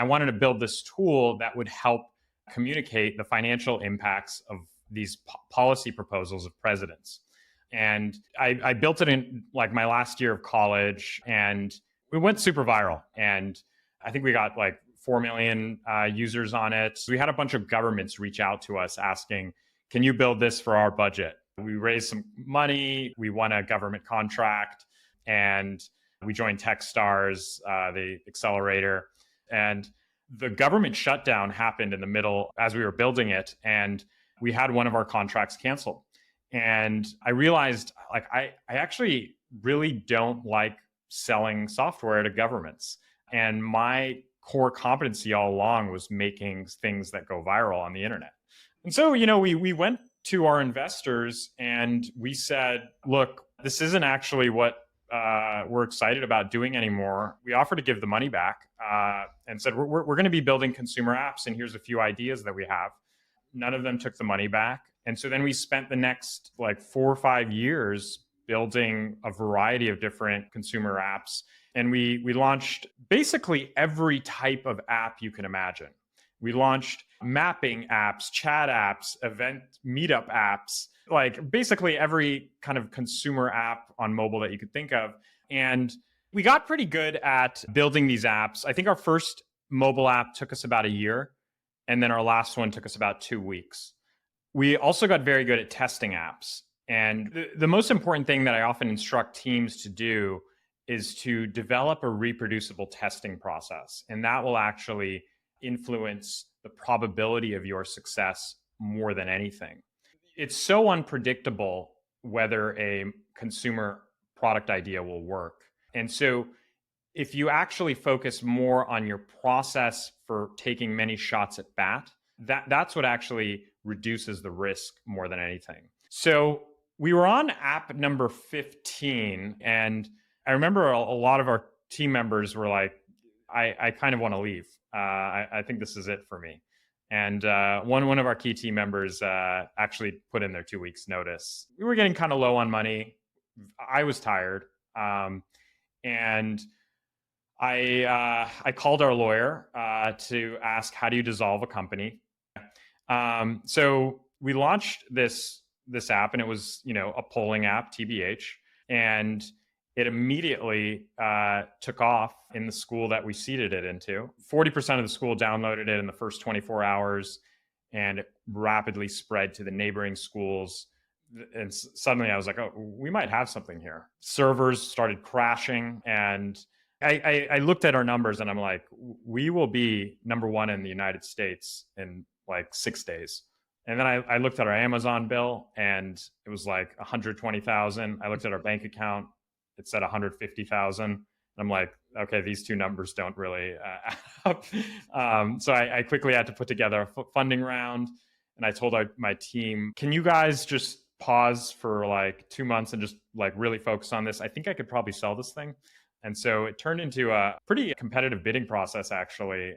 I wanted to build this tool that would help communicate the financial impacts of these policy proposals of presidents. And I built it in like my last year of college, and we went super viral. And I think we got like 4 million users on it. So we had a bunch of governments reach out to us asking, can you build this for our budget? We raised some money, we won a government contract, and we joined Techstars, the accelerator. And the government shutdown happened in the middle as we were building it, and we had one of our contracts canceled. And I realized like I actually really don't like selling software to governments. And my core competency all along was making things that go viral on the internet. And so, we went to our investors and we said, look, this isn't actually what we're excited about doing anymore. We offered to give the money back and said, we're going to be building consumer apps, and here's a few ideas that we have. None of them took the money back. And so then we spent the next like 4 or 5 years building a variety of different consumer apps. And we launched basically every type of app you can imagine. We launched mapping apps, chat apps, event meetup apps, like basically every kind of consumer app on mobile that you could think of. And we got pretty good at building these apps. I think our first mobile app took us about a year, and then our last one took us about 2 weeks. We also got very good at testing apps. And the most important thing that I often instruct teams to do is to develop a reproducible testing process. And that will actually influence the probability of your success more than anything. It's so unpredictable whether a consumer product idea will work. And so if you actually focus more on your process for taking many shots at bat, that's what actually reduces the risk more than anything. So we were on app number 15, and I remember a lot of our team members were like, I kind of want to leave. I think this is it for me. And one of our key team members actually put in their 2 weeks notice. We were getting kind of low on money. I was tired. And I called our lawyer to ask, how do you dissolve a company? So we launched this app, and it was, a polling app, TBH, and it immediately took off in the school that we seeded it into. 40% of the school downloaded it in the first 24 hours, and it rapidly spread to the neighboring schools. And suddenly I was like, oh, we might have something here. Servers started crashing, and I looked at our numbers and I'm like, we will be number one in the United States in like 6 days. And then I looked at our Amazon bill, and it was like 120,000. I looked at our bank account, it said 150,000. I'm like, okay, these two numbers don't really add up. So I quickly had to put together a funding round, and I told my team, can you guys just pause for like 2 months and just like really focus on this? I think I could probably sell this thing. And so it turned into a pretty competitive bidding process, actually.